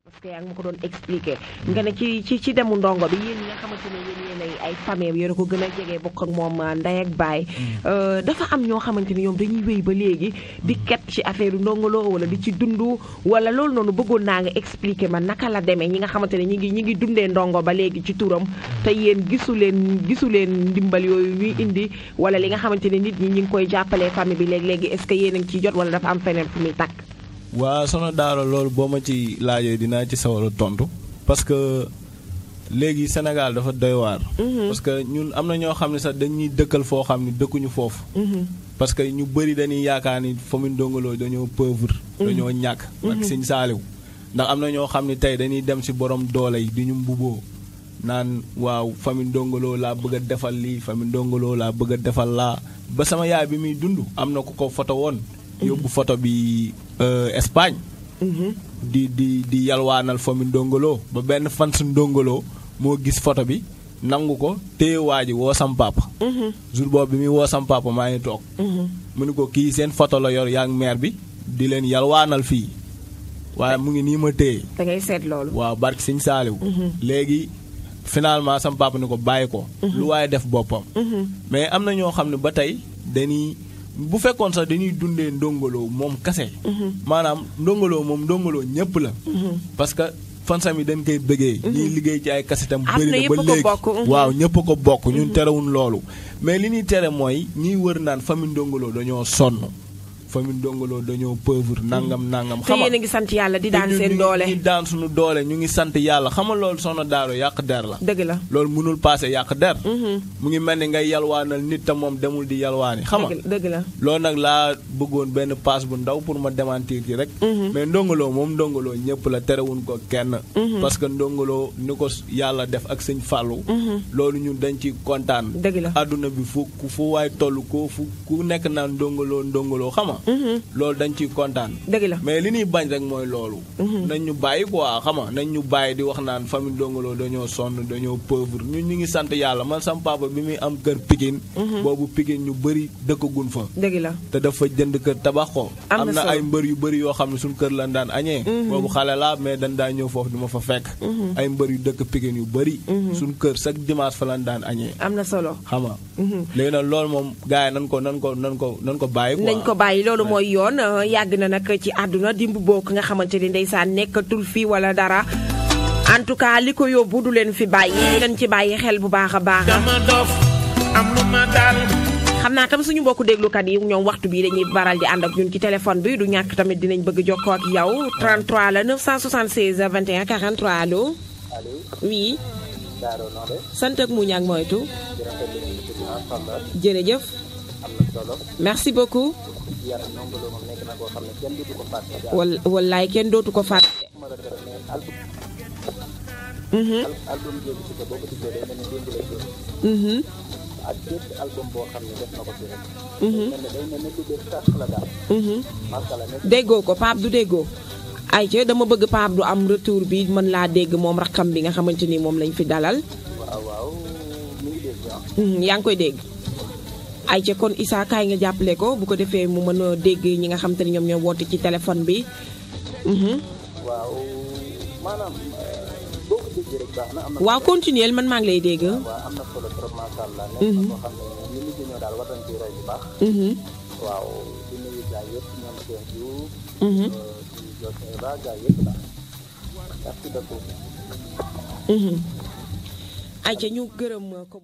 parce que yaa ngi ma ko doon expliquer nga ne ci demu ndongo bi yéen ñi nga xamante ne yéen ay famille yéen a ko gën a jege bokk ak moom ndey ak baay dafa am ñoo xamante ne ñoom dañuy wéy ba léegi di ket ci affaire ndongolo wala di ci dund wala loolu noonu bëggoon naa nga expliquer ma naka la demee ñi nga xamante ne ñi ngi dundee ndongo ba léegi ci turam te yéen gisu leen ndimbal yooyu ñuy indi wala li nga xamante ne nit ñi ngi koy jàppalee famille bi léegi est-ce que yéen a ngi ciy jot wala dafa am feneen fu muy tàkk. waa Soxna Daaro loolu boo ma ci laajee dinaa ci sawar a tontu parce que léegi Sénégal dafa doy waar. parce que ñun am na ñoo xam ne sax dañuy dëkkal foo xam ne dëkkuñu foofu. parce que ñu bëri dañuy yaakaar ni famille Ndongo Lo dañoo pauvre. dañoo ñàkk. ak Sëñ Saaliw ndax am na ñoo xam ne tey dañuy dem si borom doole yi di ñu mbuboo naan waaw famille Ndongo Lo laa bëgg a defal lii famille Ndongo Lo laa bëgg a defal laa ba sama yaay bi muy dund am na ku ko photo woon. yóbbu photo bi Espagne. di yalwaanal famille Ndongo Lo ba benn fan su Ndongo Lo moo gis photo bi nangu ko téye waa ji woo sam papa. jour boobu bi muy woo sam papa maa ngi toog. mu ni ko kii seen photo la yor yaa ngi maire bi di leen yalwaanal fii waaye mu ngi nii ma téye. da ngay seet loolu. waaw barki Sëñ Saaliw. léegi finalement sam papa ni ko bàyyi ko. lu waaye def boppam. mais am na ñoo xam ne ba tey dañuy. bu fekkoon sax dañuy dundee Ndongo Lo moom kase. maanaam Ndongo Lo moom Ndongo Lo ñëpp la. parce que fansam yi dañ koy bëggee. ñiy liggéey ci ay kasetam bëri na ba léegi waaw ñëpp ko bokk ñun terewuñ loolu. mais li ñuy tere mooy ñiy wër naan famille Ndongo Lo dañoo sonn famille Ndongo Lo dañoo pauvre nangam. te yéen a ngi sant yàlla di daan seen doole ñu daan suñu doole ñu ngi sant yàlla xam nga loolu Soxna Daaro yàq der la. dëgg la loolu mënul passé yàq der. mu ngi mel ni ngay yalwaanal nit te moom demul di yalwaani xam nga. dëgg la loolu nag laa bëggoon benn passe bu ndaw pour ma démentir ci rek. mais Ndongo Lo moom Ndongo Lo ñëpp la terewuñ ko kenn. parce que Ndongo Lo ni ko yàlla def ak sëñ Fallou. loolu ñun dañ ci kontaan. dëgg la àdduna bi fu waay toll ko ku nekk naan Ndongo Lo xam nga. loolu dañ ciy kontaan. dëgg la mais li ñuy bañ rek mooy loolu. nañ ñu bàyyi quoi xam nga nañ ñu bàyyi di wax naan famille Ndongo Lo dañoo sonn dañoo pauvre ñun ñu ngi sant yàlla man sam papa bi muy am kër Pikine. boobu Pikine ñu bëri dëkkagun fa. dëgg la te dafa jënd kër tabax ko. am na ay mbër yu bëri yoo xam ne suñu kër lañ daan añee. boobu xale la mais dañ daan ñëw foofu di ma fa fekk. ay mbër yu dëkk Pikine yu bëri. suñu kër chaque dimanche fa lañ daan añee. am na solo xam nga. léegi nag loolu moom gars yi nan ko bàyyi quoi. nañ ko bàyyi loolu mooy yoon yàgg na nag ci àdduna dimb bokk nga xamante ni ndeysaan nekkatul fii wala dara en tout cas li ko yóbbu du leen fi bàyyi leen ci bàyyi xel bu baax a baax. dama dof am lu ma dal. xam naa tam suñu mbokku déglukat yi ñoom waxtu bi dañuy baral di ànd ak ñun ci téléphone bi du ñàkk tamit dinañ bëgg jokkoo ak yow 33 la 976 21 43 allo. allo oui. Daaro noo de. sant ak muñ ak moytu. jërëjëf. am na solo. merci beaucoup. yàlla Ndongo Lo moom nekk na koo xam ne kenn dootu ko fàtte. wallaay kenn dootu ko fàtte. album Jéegu si ko boo ko diggee day mel ni démb la jóg. ak bépp album boo xam ne def na ko fi rek. day mel ne lu bees sax la daal. macha allah nekk. déggoo ko Pape du déggoo. ayca dama bëgg Pape du am retour bi mën laa dégg moom rakkam bi nga xamante ni moom lañ fi dalal. waaw mi ngi dégg yaa ngi koy dégg. ayca kon Issa kaay nga jàppale ko bu ko defee mu mën a dégg ñi nga xamante ni ñoom ñoo woote ci téléphone bi. waaw maanaam boo ko déggee rek baax na. am na waaw continuer man maa ngi lay dégg. waaw am na solo trop macha allah. nekk na koo xam ne ñu nit ñoo daal war nañ ciy roy bu baax. waaw di nuyu gars yëpp ñoom Cheikh Diouf. di José Ba gars yëpp daal. merci beaucoup. ayca ñu gërëm ko.